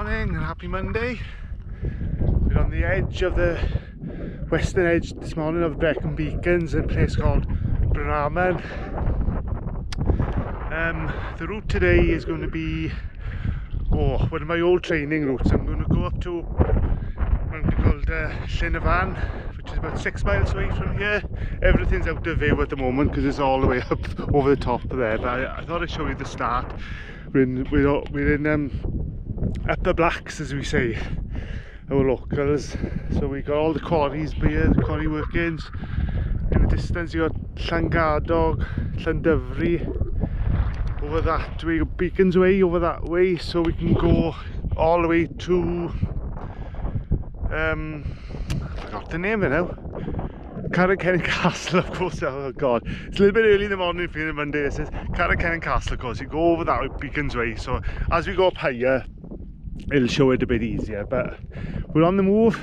morning and happy Monday. We're on the edge of the western edge this morning of Brecon Beacons in a place called Brynhaman. The route today is going to be one of my old training routes. I'm going to go up to a mountain called Llyn y Fan, which is about 6 miles away from here. Everything's out of view at the moment because it's all the way up over the top there, but I thought I'd show you the start. We're in Upper Blacks, as we say, our locals. So we got all the quarries here, the quarry workings. In the distance you got Llangadog, Llandyfri, over that way, Beacons Way over that way, so we can go all the way to I forgot the name of it now. Carrick Castle, of course. Oh god, it's a little bit early in the morning for a Monday. This is Carrick Castle, of course. You go over that with Beacons Way, so as we go up higher it'll show it a bit easier, but we're on the move.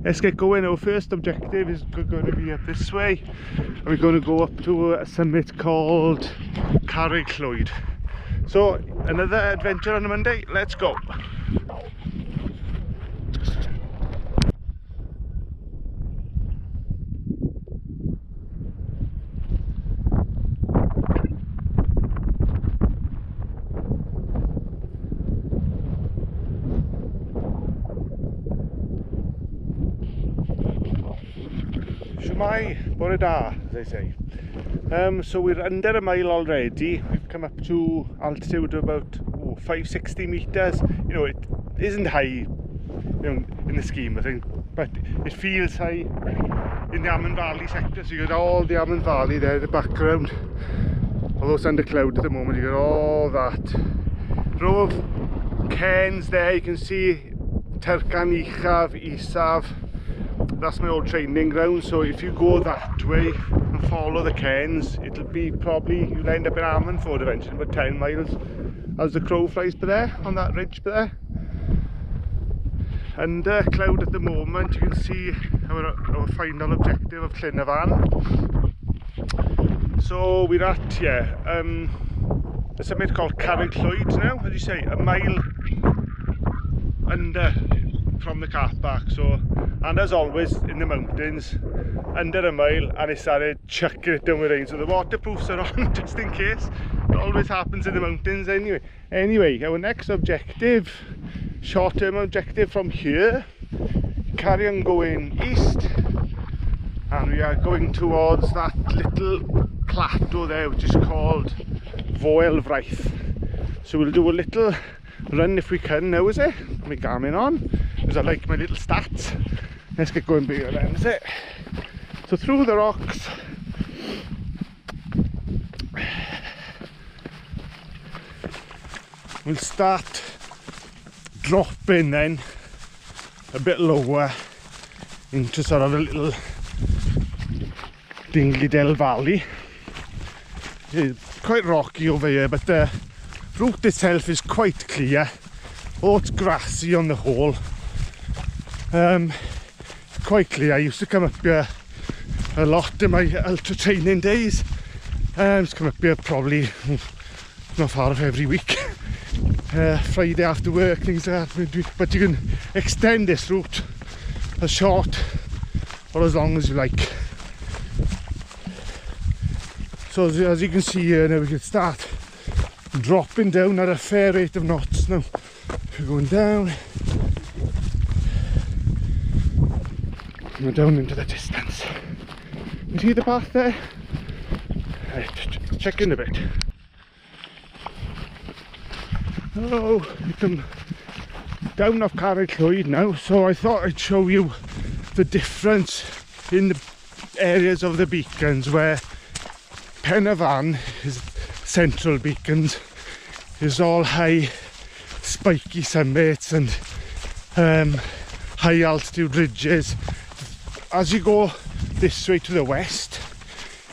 Let's get going. Our first objective is going to be up this way, and we're going to go up to a summit called Carrick. So another adventure on a Monday. Let's go. Shwmai, bore da, as they say. So we're under a mile already. We've come up to altitude of about 560 meters. You know, it isn't high, you know, in the scheme of things, but it feels high in the Amman Valley sector. So you got all the Amman Valley there in the background. Although it's under cloud at the moment, you got all that row of cairns there. You can see Tercan, Uchaf, Isaf. That's my old training ground, so if you go that way and follow the cairns, it'll be probably, you'll end up in Amman Fawr eventually, about 10 miles as the crow flies by there, on that ridge by there. And cloud at the moment. You can see our final objective of Llyn y Fan. So we're at, a summit called Carrick now, as you say, a mile under from the car park. So, and as always in the mountains, under a mile, and it started chucking it down with rain, so the waterproofs are on just in case. It always happens in the mountains anyway. Our next objective, short-term objective from here, carry on going east, and we are going towards that little plateau there which is called Fawr. So we'll do a little run if we can now, is it? My Garmin on, because I like my little stats. Let's get going bigger then, is it? So through the rocks, we'll start dropping then a bit lower into sort of a little Dingley Valley. It's quite rocky over here, but the route itself is quite clear. Oh, it's grassy on the whole. Quite clear. I used to come up here a lot in my ultra training days. I used to come up here probably not far off every week. Friday after work, things like that. But you can extend this route as short or as long as you like. So as you can see here now, we can start dropping down at a fair rate of knots now. We're going down. We're down into the distance. You see the path there? Right, check in a bit. Oh, we come down off Carrick now, so I thought I'd show you the difference in the areas of the beacons, where Pen y Fan is central beacons, is all high spiky summits and high altitude ridges. As you go this way to the west,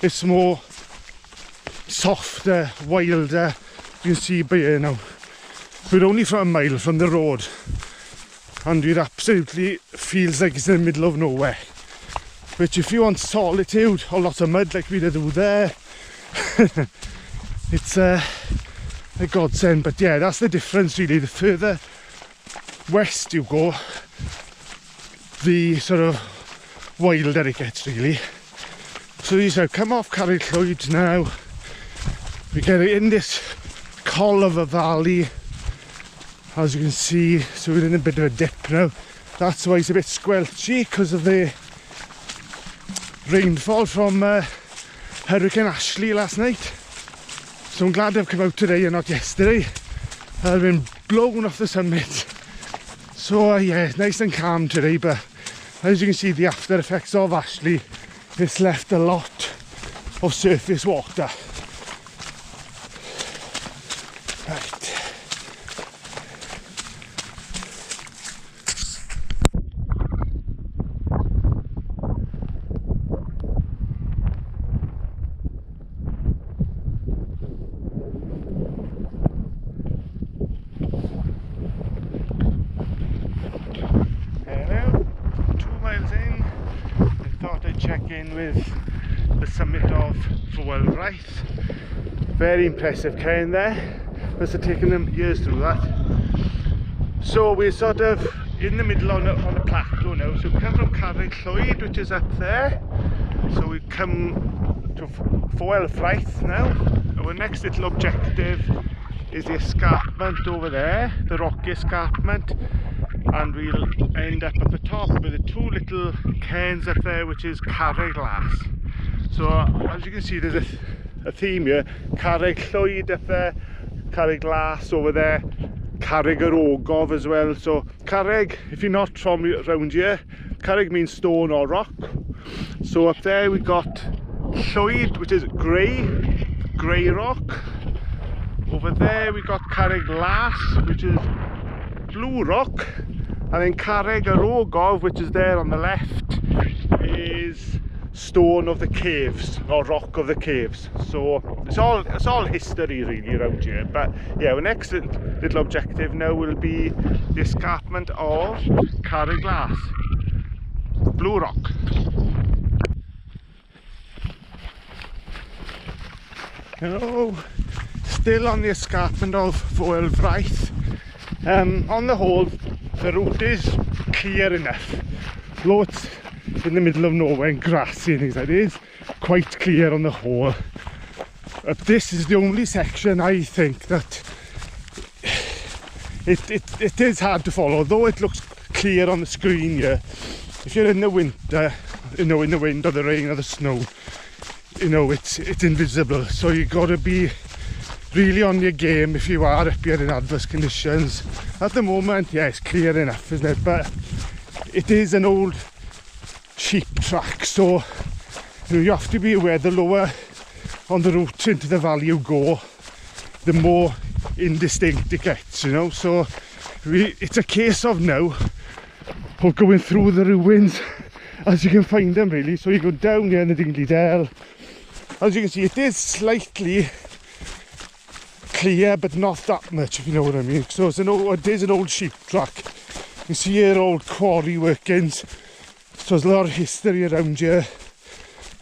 it's more softer, wilder. You can see by here now, we're only from a mile from the road, and it absolutely feels like it's in the middle of nowhere. Which if you want solitude or lots of mud like we did do there, it's a godsend. But yeah, that's the difference really. The further west you go, the sort of wilder it gets really. So these have come off Carreg Llwyd now. We get in this col of a valley, as you can see. So we're in a bit of a dip now. That's why it's a bit squelchy, because of the rainfall from Hurricane Ashley last night. So I'm glad I've come out today and not yesterday. I've been blown off the summit. So yeah, it's nice and calm today, but as you can see, the after effects of Ashley, it's left a lot of surface water. Right. Check in with the summit of Fawr. Very impressive cairn there. Must have taken them years to do that. So we're sort of in the middle on a plateau now. So we come from Carreg Llwyd, which is up there. So we come to Fawr now. Our next little objective is the escarpment over there, the rocky escarpment. And we'll end up at the top with the two little cairns up there, which is Carreg Las. So as you can see, there's a theme here. Carreg Llwyd up there, Carreg Las over there, Carreg yr Ogof as well. So Carreg, if you're not from around here, Carreg means stone or rock. So up there we got Llwyd, which is grey rock. Over there we got Carreg Las, which is blue rock. And then Carreg yr Ogof, which is there on the left, is stone of the caves, or rock of the caves. So it's all history really around here. But yeah, our next little objective now will be the escarpment of Carreg Las, blue rock. Hello, still on the escarpment of Fawr. On the whole, the route is clear enough. Though it's in the middle of nowhere and grassy and things like this, it is quite clear on the whole. This is the only section I think that it is hard to follow, though it looks clear on the screen here. If you're in the winter, in the wind or the rain or the snow, it's invisible. So you've got to be really on your game if you are up here in adverse conditions. At the moment, yeah, it's clear enough, isn't it? But it is an old sheep track, so you have to be aware the lower on the route into the valley you go, the more indistinct it gets, So it's a case of now of going through the ruins as you can find them really. So you go down here in the Dingley Dell. As you can see, it is slightly clear, but not that much, if you know what I mean. So it is an old sheep track. You see here old quarry workings, so there's a lot of history around here.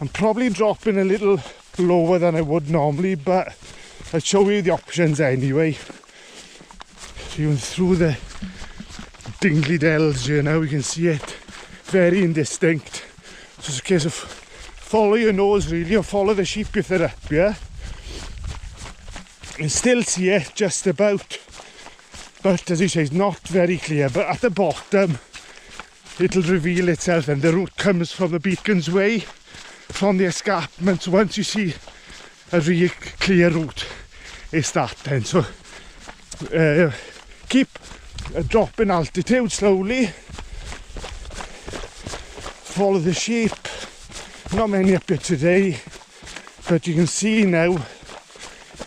I'm probably dropping a little lower than I would normally, but I'll show you the options anyway. So you're through the Dingley Dells here now, you can see it very indistinct. So it's a case of follow your nose really, or follow the sheep if they're up here. You can still see it just about, but as you say, it's not very clear. But at the bottom it'll reveal itself, and the route comes from the Beacons Way, from the escarpment. So once you see a really clear route, it's that then. So keep dropping altitude slowly, follow the sheep. Not many up here today, but you can see now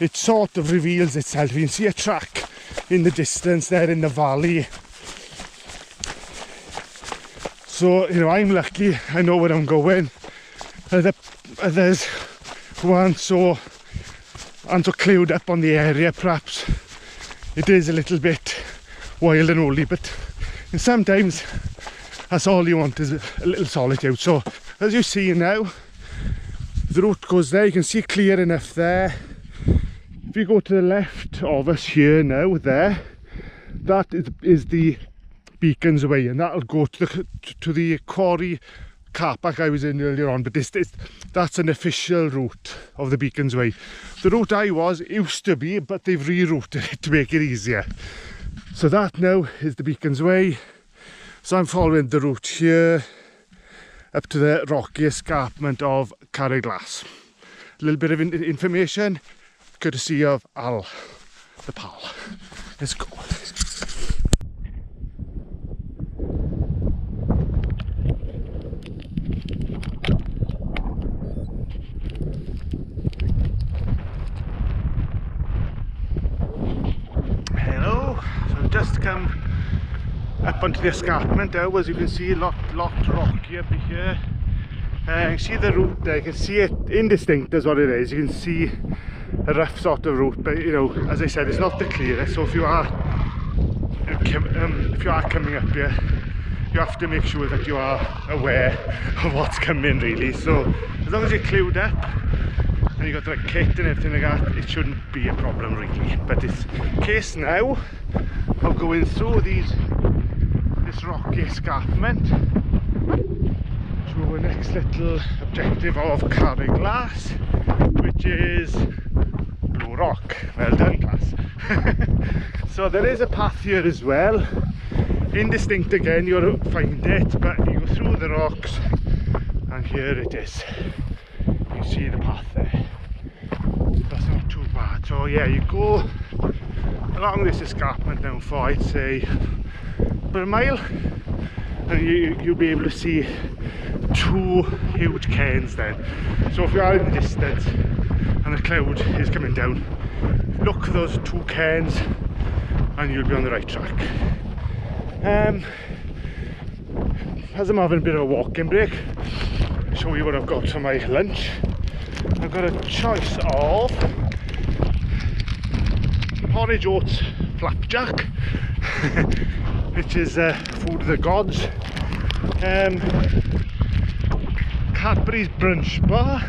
it sort of reveals itself. You can see a track in the distance there in the valley. So, I'm lucky, I know where I'm going. There's one so clued up on the area, perhaps. It is a little bit wild and woolly, but sometimes that's all you want, is a little solitude. So, as you see now, the route goes there. You can see clear enough there. If you go to the left of us here now, there, that is the Beacons Way, and that'll go to the quarry car park I was in earlier on. But that's an official route of the Beacons Way. The route I was used to be, but they've rerouted it to make it easier. So that now is the Beacons Way. So I'm following the route here up to the rocky escarpment of Carreg Las. A little bit of information courtesy of Al, the pal. Let's go. Hello, so just come up onto the escarpment now. As you can see, a lot rocky up here. You can see the route there, you can see it indistinct as what it is. You can see a rough sort of route, but you know, as I said, it's not the clearest. So if you are coming up here, you have to make sure that you are aware of what's coming really. So as long as you're clued up and you got the right kit and everything like that, it shouldn't be a problem really. But this case now of going through this rocky escarpment to our next little objective of Carreg Las, which is Blue Rock. Well done, class. So there is a path here as well, indistinct again, you'll find it, but you go through the rocks and here it is. You see the path there. That's not too bad. So yeah, you go along this escarpment now for, I'd say, about a mile, and you'll be able to see two huge cairns then. So if you are in the distance and the cloud is coming down, look for those two cairns and you'll be on the right track. As I'm having a bit of a walking break, I'll show you what I've got for my lunch. I've got a choice of porridge oats flapjack, which is food of the gods, Cadbury's brunch bar,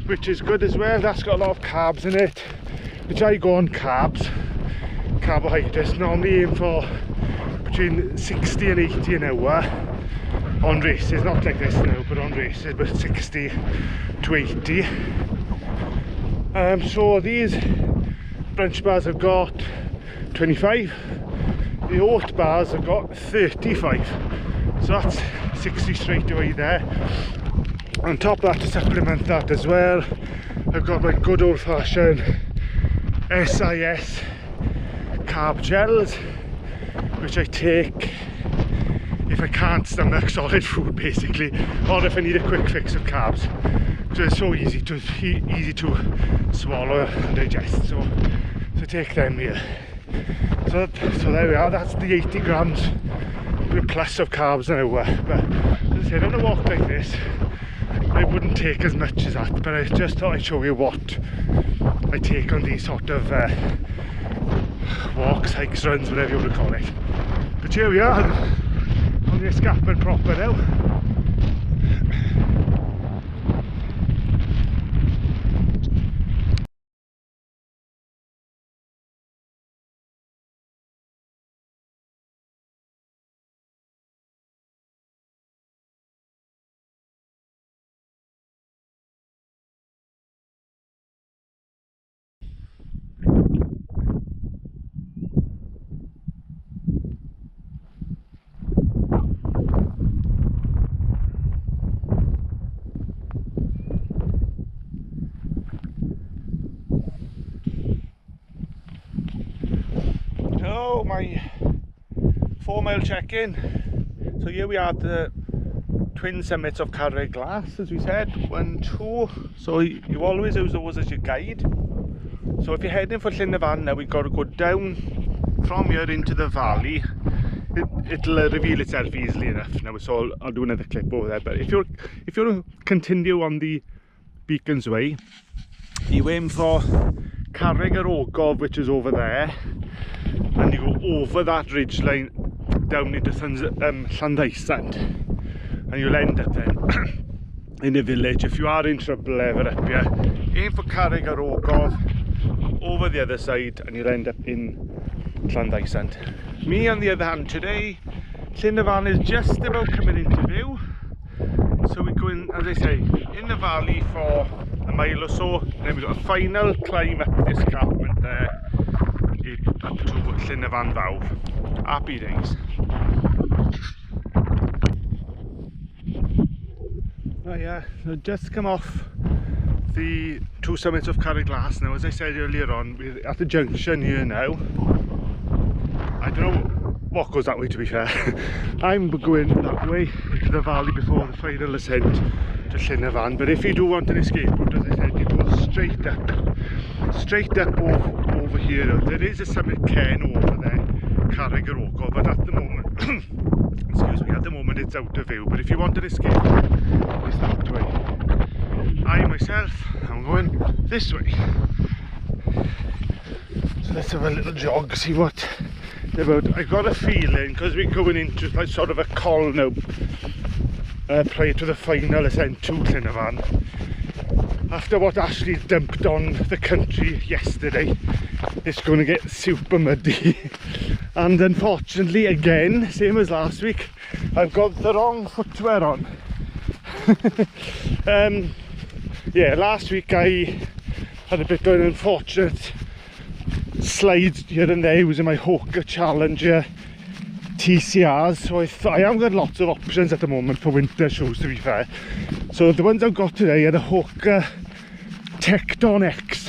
which is good as well. That's got a lot of carbs in it, which I go on carbohydrates, normally aim for between 60 and 80 an hour on races, not like this now, but on races, but 60 to 80. So these brunch bars have got 25, the oat bars have got 35, so that's 60 straight away there. On top of that, to supplement that as well, I've got my good old-fashioned SIS carb gels, which I take if I can't stomach solid food basically, or if I need a quick fix of carbs. So it's so easy to swallow and digest, so take them here. So there we are, that's the 80 grams plus of carbs an hour. But as I said, on a walk like this I wouldn't take as much as that, but I just thought I'd show you what I take on these sort of walks, hikes, runs, whatever you want to call it. But here we are on the escarpment proper now. My 4 mile check-in. So here we are at the twin summits of Carreg Las, as we said, 1, 2. So you always use those as your guide. So if you're heading for Llyn y Fan now, we've got to go down from here into the valley. It'll reveal itself easily enough now, so I'll do another clip over there. But if you continue on the Beacons Way, you aim for Carreg yr Ogof, which is over there, and you go over that ridge line down into Llanddeisant, and you'll end up then in a village. If you are in trouble ever up here, aim for Carreg yr Ogof, over the other side, and you'll end up in Llanddeisant. Me on the other hand today, Llyn y Fan is just about coming into view. So we're going, as I say, in the valley for a mile or so, and then we've got a final climb up this escarpment there, up to Llyn y Fan Fawr. Happy days. Oh yeah, so just come off the two summits of Carreg Glas now. As I said earlier on, we're at the junction here now. I don't know what goes that way, to be fair. I'm going that way into the valley before the final ascent to Llyn y Fan, but if you do want an escape route, as I said, you go straight up over here. Now, there is a summit cairn over there, Carreg Glas, but at the moment excuse me, at the moment it's out of view. But if you want an escape route, it's that way. I myself am going this way. So let's have a little jog, see what about. I got a feeling, because we're going into like sort of a call now prior to the final ascent to Llyn y Fan, after what Ashley dumped on the country yesterday, it's going to get super muddy. And unfortunately, again, same as last week, I've got the wrong footwear on. Yeah, last week I had a bit of an unfortunate slide here and there using my Hoka Challenger TCRs, so I haven't got lots of options at the moment for winter shoes, to be fair. So the ones I've got today are the Hoka Tecton X,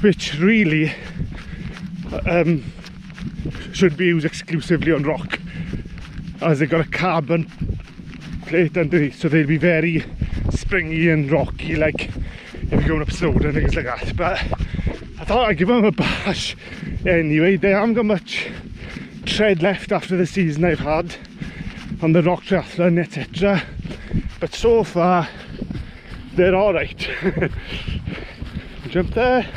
which really should be used exclusively on rock, as they've got a carbon plate underneath, so they'll be very springy and rocky, like if you're going up slow and things like that. But I thought I'd give them a bash anyway. They haven't got much tread left after the season I've had on the rock triathlon, etc. But so far they're alright. Jump there.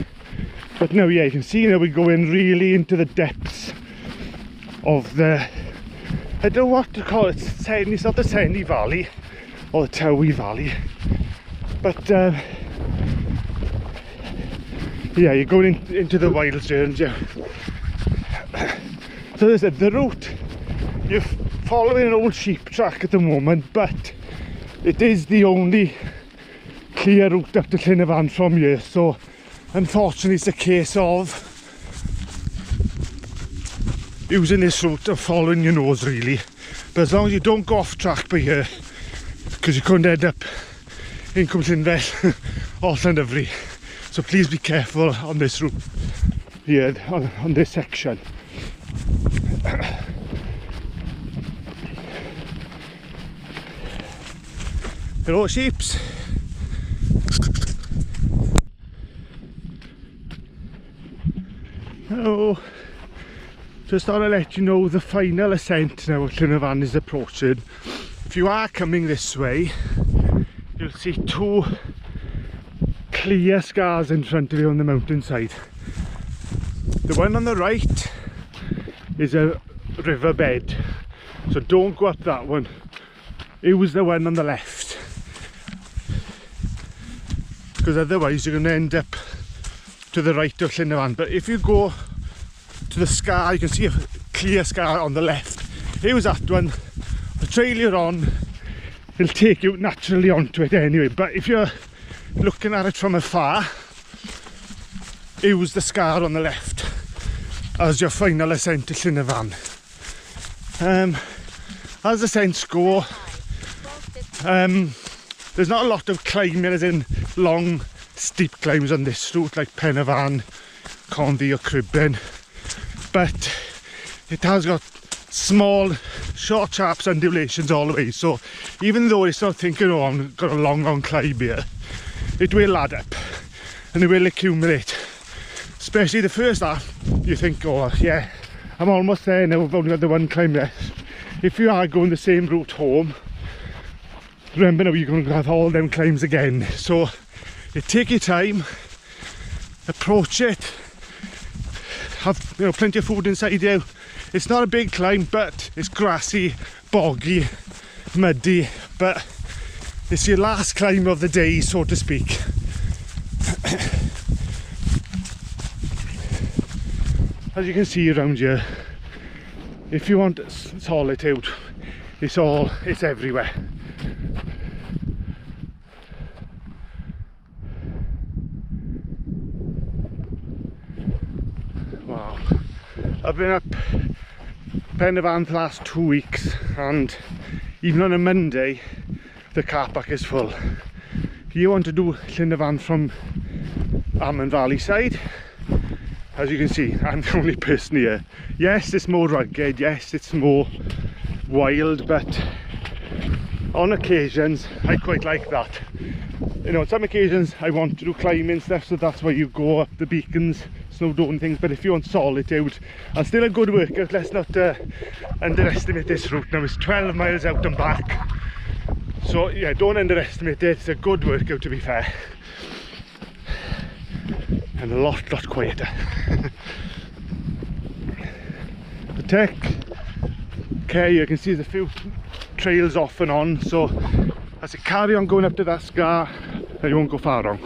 But now, yeah, you can see now we're going really into the depths of the, I don't know what to call it, it's not the Senni Valley or the Towie Valley, but yeah, you're going into the wilds here, and yeah. So as I said, the route, you're following an old sheep track at the moment, but it is the only clear route up to Llyn y Fan from here. So unfortunately it's a case of using this route and following your nose, really. But as long as you don't go off track by here, because you couldn't end up in Cwm Llynfell or Llandyfri. So please be careful on this route here, on this section. Hello sheeps. Hello. Just thought I'd let you know the final ascent now at Llyn y Fan is approaching. If you are coming this way, you'll see two clear scars in front of you on the mountainside. The one on the right is a riverbed, so don't go up that one. It was the one on the left, because otherwise you're going to end up to the right of Llyn y Fan. But if you go to the scar, you can see a clear scar on the left. It was that one. The trail you're on, it'll take you naturally onto it anyway, but if you're looking at it from afar, it was the scar on the left as your final ascent to Llyn y Fan. As ascents go, there's not a lot of climbing, as in long steep climbs on this route like Pen y Fan, Conwy or Cribben, but it has got small short sharp undulations all the way, so even though it's not thinking, oh, I've got a long climb here, it will add up and it will accumulate. Especially the first half, you think, oh yeah, I'm almost there now, I've only got the one climb left. If you are going the same route home, remember now you're going to have all them climbs again. So you take your time, approach it, have plenty of food inside you. It's not a big climb, but it's grassy, boggy, muddy, but it's your last climb of the day, so to speak. As you can see around here, if you want solitude, it's everywhere. Wow, I've been up Pen y Fan for the last 2 weeks, and even on a Monday the car park is full. If you want to do Llyn y Fan from Amman Valley side, as you can see, I'm the only person here. Yes, it's more rugged, yes, it's more wild, but on occasions I quite like that. You know, on some occasions I want to do climbing stuff, so that's why you go up the beacons, Snowdon things. But if you want solitude and still a good workout, let's not underestimate this route. Now it's 12 miles out and back, so yeah, don't underestimate it. It's a good workout, to be fair, and a lot quieter. The tech care, you can see there's a few trails off and on, so as you carry on going up to that scar, you won't go far wrong.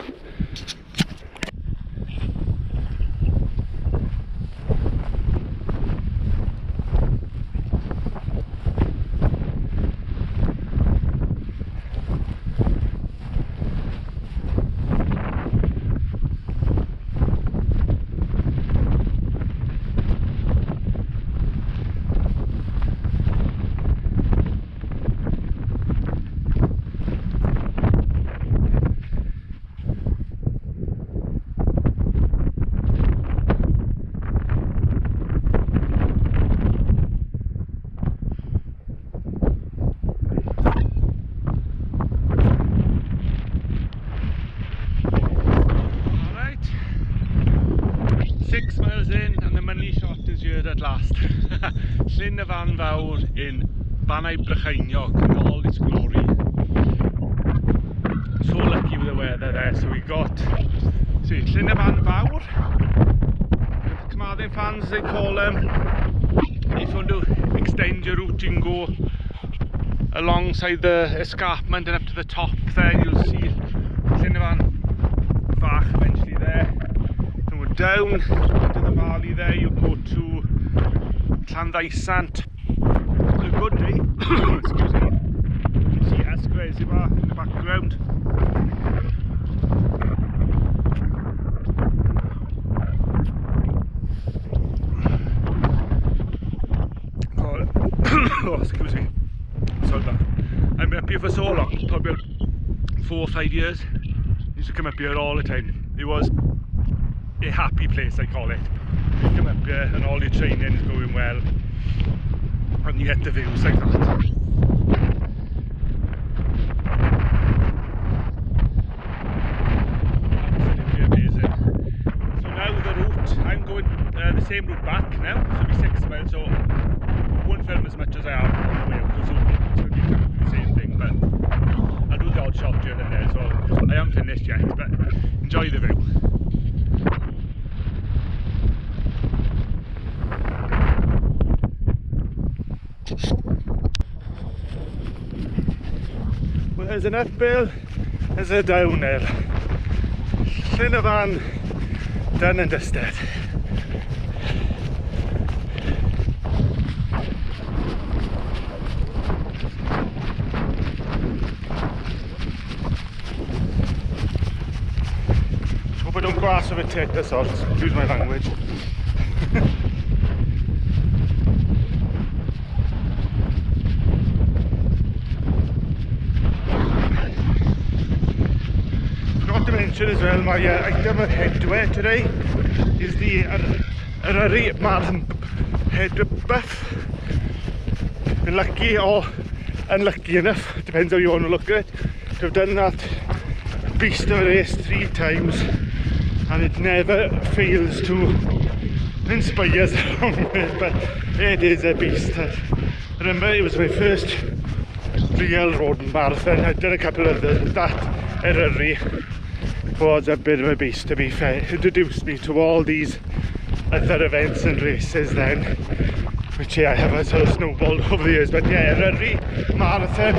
At last. Llyn y Fan Fawr in Banau Brycheiniog in all its glory. So lucky with the weather there. So we got, see, Llyn y Fan Fawr, Carmarthen fans as they call them. If you want to extend your route, you can go alongside the escarpment and up to the top there. You'll see Llyn y Fan Fawr eventually there. Then we're down into the valley there. You go to Llanddeisant. A good day. Excuse me. You can see Esgres in the background. Oh, excuse me. Sorry about that. I've been up here for so long, probably 4 or 5 years. I used to come up here all the time. It was a happy place, I call it. You come up here and all your training is going well, and you get the views like that. Absolutely amazing. So now the route, I'm going the same route back now, so it'll be 6 miles, so I won't film as much as I have on the way up, because it's going to be the same thing, but I'll do the odd shot here and there, so I haven't finished yet, but enjoy the view. Well, there's an uphill, there's a downhill. Llyn y Fan done and dusted. Hope I don't go ass of a tit, that's all, excuse my language. As well, my item of headwear today is the Llyn Marathon head buff. Been lucky or unlucky enough, depends how you want to look at it, to have done that beast of a race 3 times, and it never fails to inspire us along with, but it is a beast. I remember it was my first real road marathon. I'd done a couple of others, but that Llyn was a bit of a beast, to be fair. It introduced me to all these other events and races then, which yeah, I have sort of snowballed over the years. But yeah, Llyn Marathon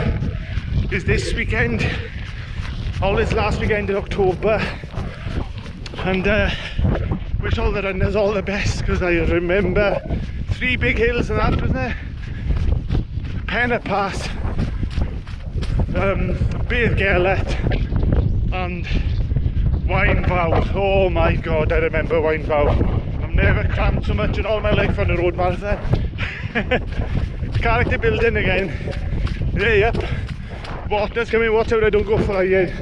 is this weekend, all this last weekend in October, and wish all the runners all the best, because I remember 3 big hills and that, wasn't there? Penna Pass, Beer Gellet and Llyn Fawr. Oh my god, I remember Llyn Fawr. I've never cramped so much in all my life on a road marathon. Character building again. Yeah, yep. Water's coming, watch out I don't go flying.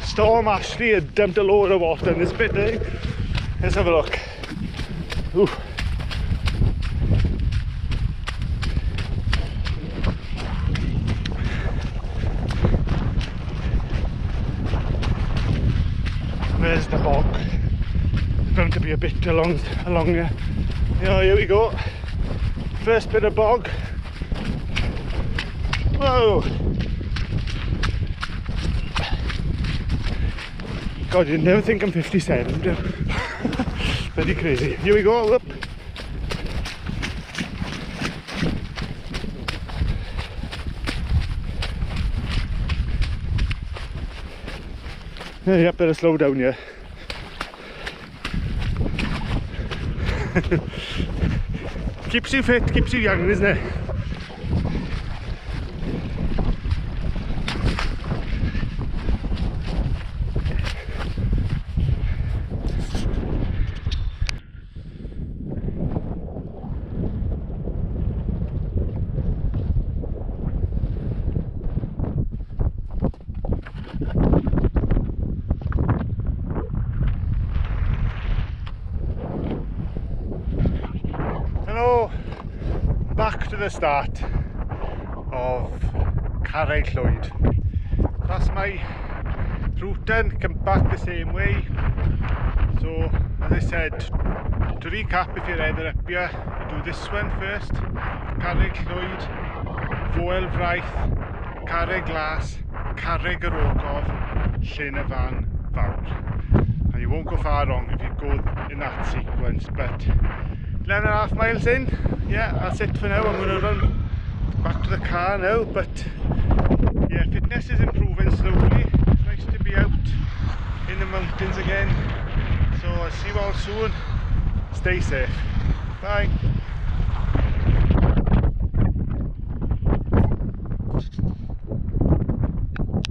Storm Ashley had dumped a load of water in this bit there. Let's have a look. Ooh. There's the bog. It's going to be a bit along here. Here we go. First bit of bog. Whoa! God, you'd never think I'm 57, do you? Pretty crazy. Here we go, whoop. Yeah, better slow down here. Keeps you fit, keeps you young, isn't it? Hello, back to the start of Llyn. That's my route then, come back the same way. So as I said, to recap, if you're ever up here, you do this one first, Llyn, Foel Fraith, Carreg Glas, Carreg yr Ogof, Llyn y Fan Fawr. And you won't go far wrong if you go in that sequence, but 11.5 miles in, yeah, that's it for now. I'm going to run back to the car now, but yeah, fitness is improving slowly. It's nice to be out in the mountains again. So I'll see you all soon. Stay safe. Bye.